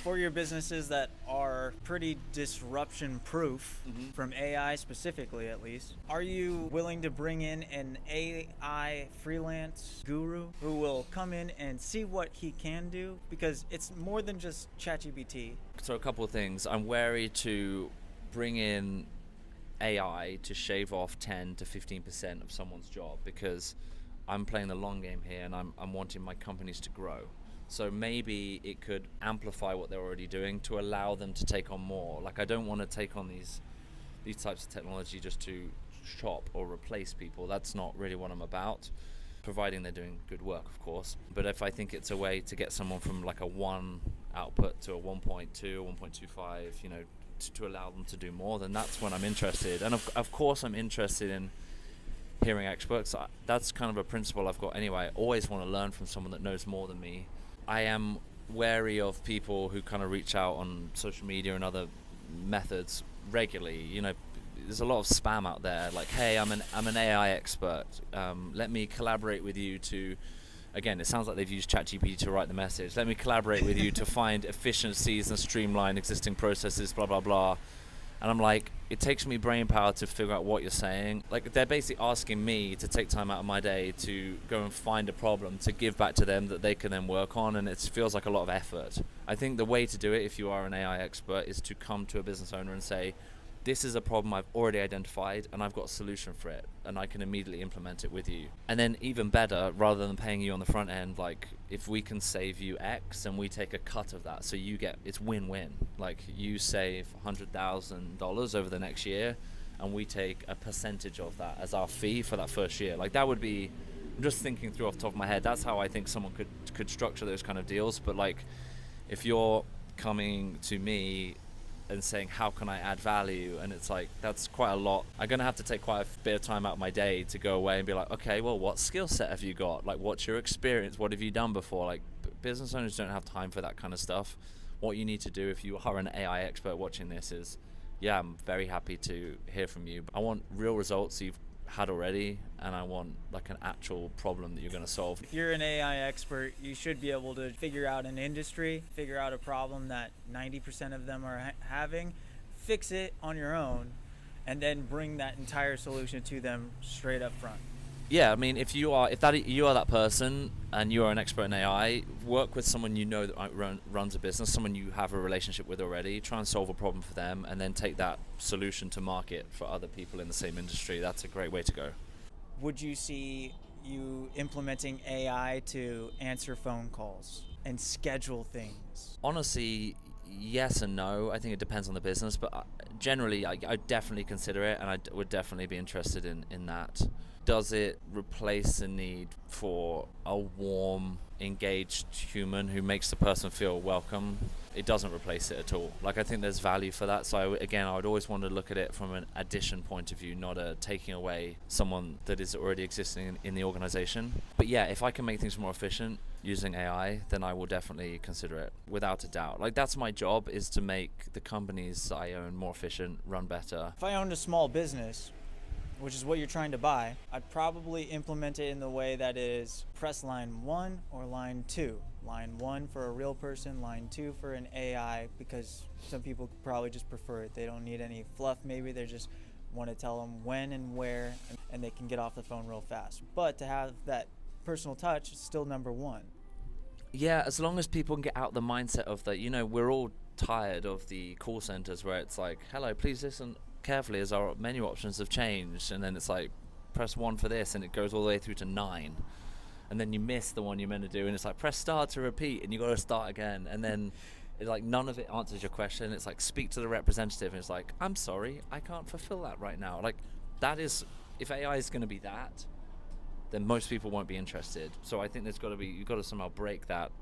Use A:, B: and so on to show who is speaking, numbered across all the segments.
A: For your businesses that are pretty disruption proof, from AI specifically at least, are you willing to bring in an AI freelance guru who will come in and see what he can do? Because it's more than just ChatGPT.
B: So a couple of things. I'm wary to bring in AI to shave off 10 to 15% of someone's job, because I'm playing the long game here and I'm wanting my companies to grow. So maybe it could amplify what they're already doing to allow them to take on more. Like, I don't want to take on these types of technology just to chop or replace people. That's not really what I'm about, providing they're doing good work, of course. But if I think it's a way to get someone from like a 1 output to a 1.2 or 1.25, you know, to allow them to do more, then that's when I'm interested. And of course I'm interested in hearing experts. That's kind of a principle I've got anyway. I always want to learn from someone that knows more than me. I am wary of people who kind of reach out on social media and other methods regularly. You know, there's a lot of spam out there, like, hey, I'm an AI expert, let me collaborate with you to, again, it sounds like they've used ChatGPT to write the message, let me collaborate with you to find efficiencies and streamline existing processes, blah blah blah. And I'm like, it takes me brain power to figure out what you're saying. Like, they're basically asking me to take time out of my day to go and find a problem to give back to them that they can then work on, and it feels like a lot of effort. I think the way to do it, if you are an AI expert, is to come to a business owner and say, this is a problem I've already identified and I've got a solution for it, and I can immediately implement it with you. And then even better, rather than paying you on the front end, like, if we can save you X and we take a cut of that, so you get, it's win-win. Like, you save $100,000 over the next year and we take a percentage of that as our fee for that first year. Like, that would be, I'm just thinking through off the top of my head, that's how I think someone could structure those kind of deals. But like, if you're coming to me and saying, how can I add value? And it's like, that's quite a lot. I'm going to have to take quite a bit of time out of my day to go away and be like, okay, well, what skill set have you got? Like, what's your experience? What have you done before? Like, business owners don't have time for that kind of stuff. What you need to do if you are an AI expert watching this is, yeah, I'm very happy to hear from you. I want real results you've had already, and I want like an actual problem that you're going to solve.
A: If you're an AI expert, you should be able to figure out an industry, figure out a problem that 90% of them are having, fix it on your own, and then bring that entire solution to them straight up front.
B: Yeah, I mean, if you are that person and you are an expert in AI, work with someone you know that runs a business, someone you have a relationship with already, try and solve a problem for them, and then take that solution to market for other people in the same industry. That's a great way to go.
A: Would you see you implementing AI to answer phone calls and schedule things?
B: Honestly, yes and no. I think it depends on the business, but generally I definitely consider it, and I would definitely be interested in that. Does it replace the need for a warm, engaged human who makes the person feel welcome? It doesn't replace it at all. Like, I think there's value for that. So I would always want to look at it from an addition point of view, not a taking away someone that is already existing in the organization. But yeah, if I can make things more efficient using AI, then I will definitely consider it, without a doubt. Like, that's my job, is to make the companies I own more efficient, run better.
A: If I owned a small business, which is what you're trying to buy, I'd probably implement it in the way that is press line 1 or line 2. Line 1 for a real person, line 2 for an AI, because some people probably just prefer it. They don't need any fluff, maybe they just want to tell them when and where, and they can get off the phone real fast. But to have that personal touch is still number 1.
B: Yeah, as long as people can get out the mindset of that, you know, we're all tired of the call centers where it's like, hello, please listen carefully as our menu options have changed, and then it's like, press 1 for this, and it goes all the way through to 9, and then you miss the one you're meant to do, and it's like, press star to repeat, and you got to start again, and then it's like, none of it answers your question. It's like, speak to the representative, and it's like, I'm sorry, I can't fulfill that right now. Like, that is, if AI is going to be that, then most people won't be interested. So I think you've got to somehow break that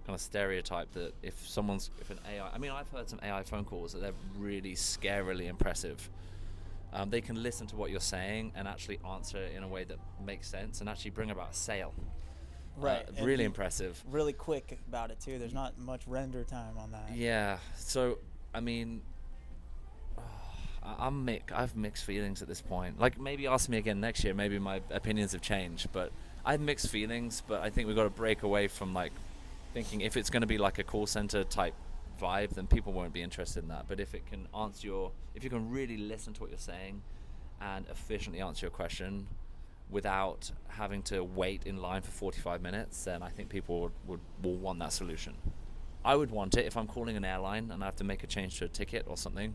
B: kind of stereotype that if an AI, I mean, I've heard some AI phone calls that they're really scarily impressive. They can listen to what you're saying and actually answer it in a way that makes sense and actually bring about a sale.
A: Right.
B: Really impressive.
A: Really quick about it too. There's not much render time on that.
B: Yeah. So, I mean, I've mixed feelings at this point. Like, maybe ask me again next year. Maybe my opinions have changed, but I have mixed feelings. But I think we've got to break away from like thinking if it's going to be like a call center type vibe, then people won't be interested in that. But if it can if you can really listen to what you're saying and efficiently answer your question without having to wait in line for 45 minutes, then I think people will want that solution. I would want it if I'm calling an airline and I have to make a change to a ticket or something,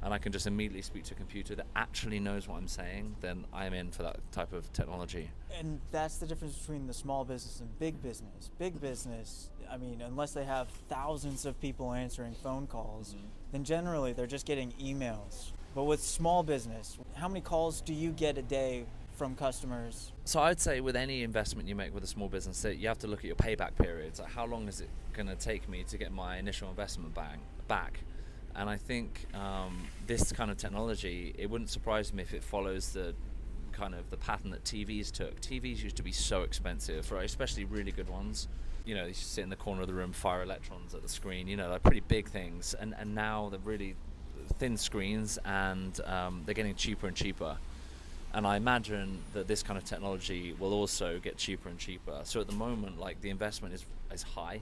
B: and I can just immediately speak to a computer that actually knows what I'm saying, then I'm in for that type of technology.
A: And that's the difference between the small business and big business. Big business, I mean, unless they have thousands of people answering phone calls, then generally they're just getting emails. But with small business, how many calls do you get a day from customers?
B: So I'd say with any investment you make with a small business, that you have to look at your payback periods. Like, how long is it going to take me to get my initial investment back? And I think this kind of technology, it wouldn't surprise me if it follows the kind of the pattern that TVs took. TVs used to be so expensive, right? Especially really good ones. You know, you sit in the corner of the room, fire electrons at the screen. You know, they're pretty big things. And now they're really thin screens, and they're getting cheaper and cheaper. And I imagine that this kind of technology will also get cheaper and cheaper. So at the moment, like, the investment is high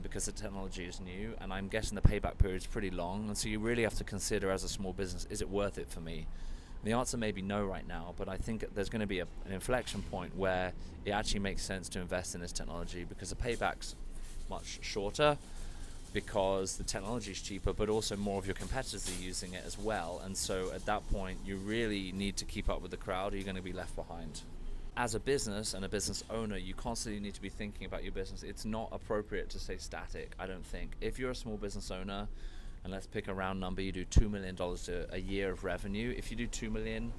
B: because the technology is new, and I'm guessing the payback period is pretty long. And so you really have to consider, as a small business, is it worth it for me? And the answer may be no right now, but I think there's going to be an inflection point where it actually makes sense to invest in this technology, because the payback's much shorter, because the technology is cheaper, but also more of your competitors are using it as well. And so at that point, you really need to keep up with the crowd, or you're going to be left behind. As a business and a business owner, you constantly need to be thinking about your business. It's not appropriate to stay static, I don't think. If you're a small business owner, and let's pick a round number, you do $2 million a year of revenue. If you do $2 million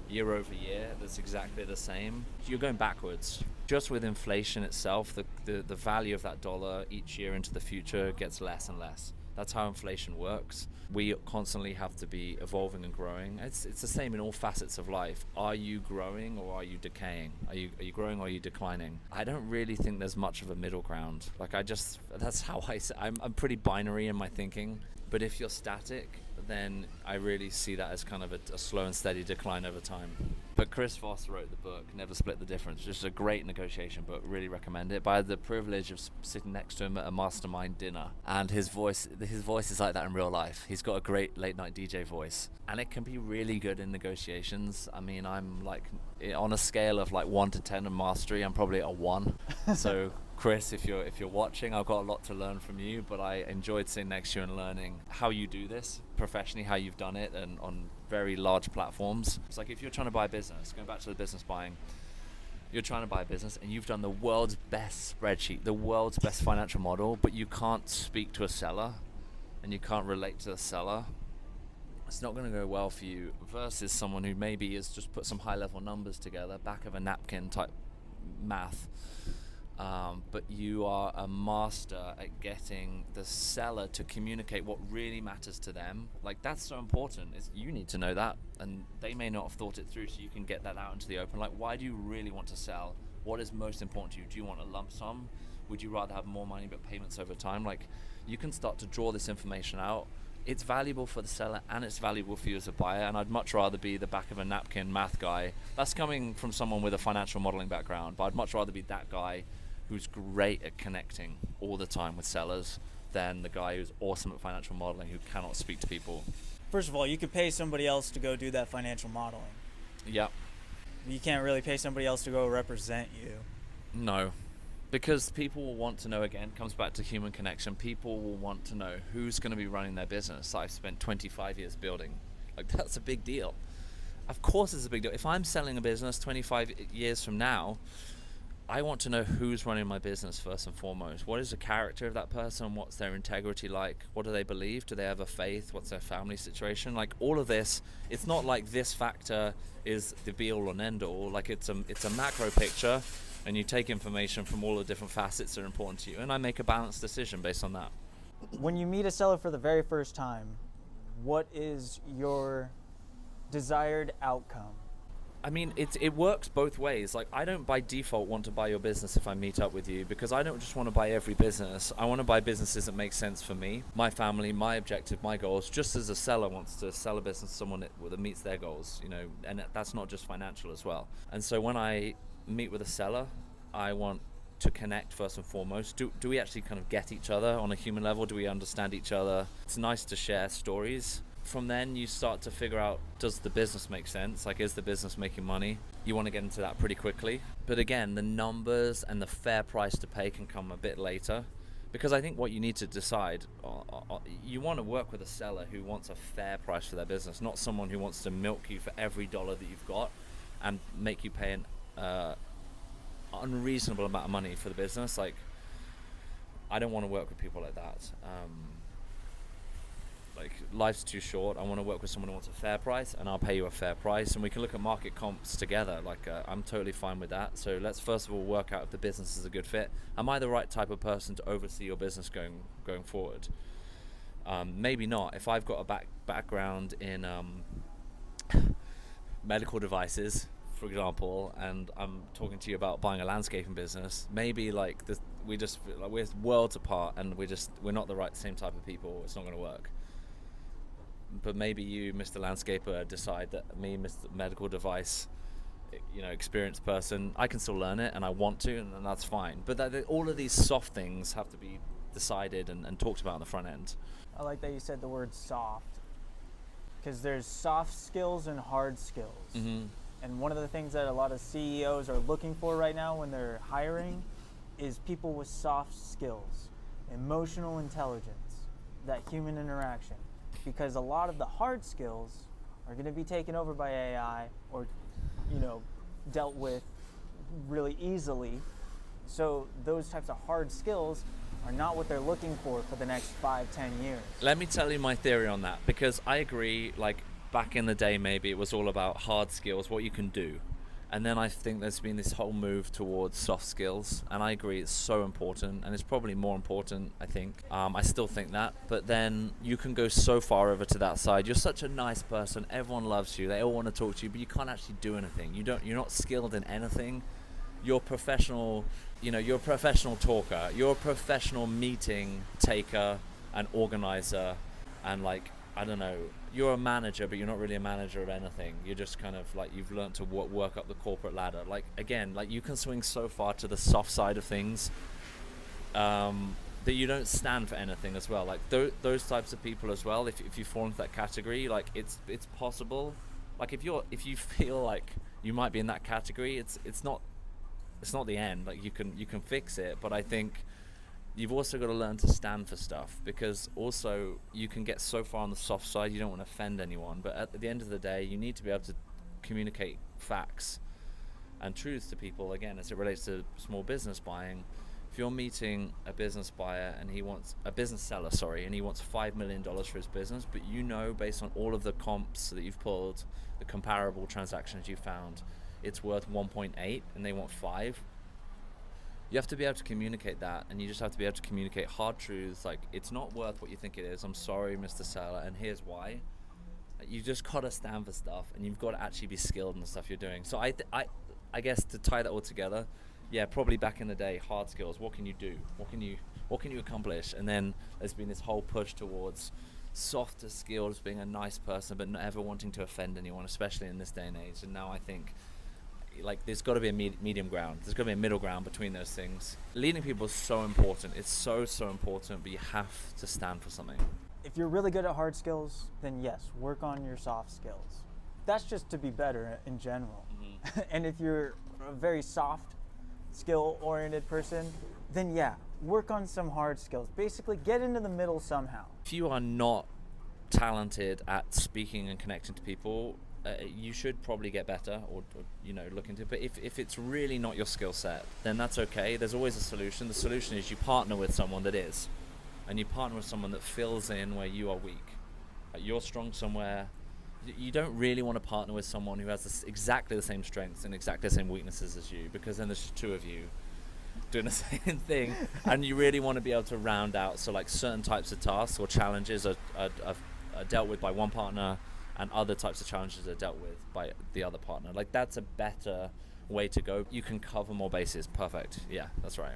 B: year over year, that's exactly the same. You're going backwards. Just with inflation itself, the value of that dollar each year into the future gets less and less. That's how inflation works. We constantly have to be evolving and growing. It's the same in all facets of life. Are you growing, or are you decaying? Are you growing, or are you declining? I don't really think there's much of a middle ground. Like, that's how I'm pretty binary in my thinking. But if you're static, then I really see that as kind of a slow and steady decline over time. But Chris Voss wrote the book, Never Split the Difference, which is a great negotiation book, really recommend it. But I had the privilege of sitting next to him at a mastermind dinner, and his voice is like that in real life. He's got a great late night DJ voice, and it can be really good in negotiations. I mean, I'm like, on a scale of like 1 to 10 of mastery, I'm probably at a 1. So Chris, if you're watching, I've got a lot to learn from you, but I enjoyed sitting next to you and learning how you do this professionally, how you've done it, and on very large platforms. It's like, if you're trying to buy a business, going back to the business buying, you're trying to buy a business and you've done the world's best spreadsheet, the world's best financial model, but you can't speak to a seller and you can't relate to the seller. It's not going to go well for you, versus someone who maybe has just put some high level numbers together, back of a napkin type math. But you are a master at getting the seller to communicate what really matters to them. Like, that's so important. You need to know that, and they may not have thought it through, so you can get that out into the open. Like, why do you really want to sell? What is most important to you? Do you want a lump sum? Would you rather have more money but payments over time? Like, you can start to draw this information out. It's valuable for the seller and it's valuable for you as a buyer, and I'd much rather be the back of a napkin math guy. That's coming from someone with a financial modeling background, but I'd much rather be that guy who's great at connecting all the time with sellers than the guy who's awesome at financial modeling who cannot speak to people.
A: First of all, you could pay somebody else to go do that financial modeling.
B: Yep.
A: You can't really pay somebody else to go represent you.
B: No, because people will want to know, again, comes back to human connection. People will want to know who's going to be running their business. I've spent 25 years building. Like, that's a big deal. Of course it's a big deal. If I'm selling a business 25 years from now, I want to know who's running my business first and foremost. What is the character of that person? What's their integrity like? What do they believe? Do they have a faith? What's their family situation? Like, all of this, it's not like this factor is the be all and end all. Like, it's a macro picture, and you take information from all the different facets that are important to you, and I make a balanced decision based on that.
A: When you meet a seller for the very first time, what is your desired outcome?
B: I mean, it works both ways. Like, I don't by default want to buy your business if I meet up with you, because I don't just want to buy every business. I want to buy businesses that make sense for me, my family, my objective, my goals, just as a seller wants to sell a business to someone that meets their goals, you know, and that's not just financial as well. And so when I meet with a seller, I want to connect first and foremost. Do we actually kind of get each other on a human level? Do we understand each other? It's nice to share stories. From then you start to figure out, does the business make sense? Like, is the business making money? You want to get into that pretty quickly. But again, the numbers and the fair price to pay can come a bit later. Because I think what you need to decide, you want to work with a seller who wants a fair price for their business, not someone who wants to milk you for every dollar that you've got and make you pay an unreasonable amount of money for the business. Like, I don't want to work with people like that. Like, life's too short. I want to work with someone who wants a fair price, and I'll pay you a fair price, and we can look at market comps together. Like, I'm totally fine with that. So let's first of all work out if the business is a good fit. Am I the right type of person to oversee your business going forward? Maybe not. If I've got a background in medical devices, for example, and I'm talking to you about buying a landscaping business, maybe like this, we're worlds apart, and we're not the same type of people. It's not going to work. But maybe you, Mr. Landscaper, decide that me, Mr. Medical Device, experienced person, I can still learn it, and I want to, and that's fine. But all of these soft things have to be decided and talked about on the front end.
A: I like that you said the word soft, because there's soft skills and hard skills.
B: Mm-hmm.
A: And one of the things that a lot of CEOs are looking for right now when they're hiring is people with soft skills, emotional intelligence, that human interaction. Because a lot of the hard skills are going to be taken over by AI or, dealt with really easily. So those types of hard skills are not what they're looking for the next 5-10 years.
B: Let me tell you my theory on that, because I agree, like, back in the day, maybe it was all about hard skills, what you can do. And then I think there's been this whole move towards soft skills, and I agree it's so important, and it's probably more important, I think. I still think that, but then you can go so far over to that side. You're such a nice person, everyone loves you, they all want to talk to you, but you can't actually do anything. You're not skilled in anything. You're professional, you're a professional talker, you're a professional meeting taker and organizer, and like, I don't know, you're a manager, but you're not really a manager of anything. You're just kind of like, you've learned to work up the corporate ladder. Like, again, like, you can swing so far to the soft side of things that you don't stand for anything as well. Like, those types of people as well, if you fall into that category, like, it's possible. Like, if you feel like you might be in that category, it's not the end. Like, you can fix it, but I think you've also got to learn to stand for stuff, because also you can get so far on the soft side, you don't want to offend anyone, but at the end of the day, you need to be able to communicate facts and truths to people, again, as it relates to small business buying. If you're meeting a business buyer and he wants a business seller, and he wants $5 million for his business, but based on all of the comps that you've pulled, the comparable transactions you found, it's worth 1.8 and they want 5. You have to be able to communicate that, and you just have to be able to communicate hard truths, like, it's not worth what you think it is. I'm sorry, Mr. Seller, and here's why. You just gotta stand for stuff, and you've got to actually be skilled in the stuff you're doing. So I guess to tie that all together, yeah, probably back in the day, hard skills. What can you do? What can you accomplish? And then there's been this whole push towards softer skills, being a nice person, but not ever wanting to offend anyone, especially in this day and age. And now I think, like, there's got to be a medium ground. There's got to be a middle ground between those things. Leading people is so important. It's so important, but you have to stand for something.
A: If you're really good at hard skills, then yes, work on your soft skills. That's just to be better in general. Mm-hmm. And if you're a very soft, skill-oriented person, then yeah, work on some hard skills. Basically, get into the middle somehow.
B: If you are not talented at speaking and connecting to people, you should probably get better or look into it. But if it's really not your skill set, then that's okay. There's always a solution. The solution is you partner with someone that is, and you partner with someone that fills in where you are weak. You're strong somewhere. You don't really want to partner with someone who has exactly the same strengths and exactly the same weaknesses as you, because then there's just two of you doing the same thing, and you really want to be able to round out. So, like, certain types of tasks or challenges are dealt with by one partner, and other types of challenges are dealt with by the other partner. Like, that's a better way to go. You can cover more bases. Perfect. Yeah, that's right.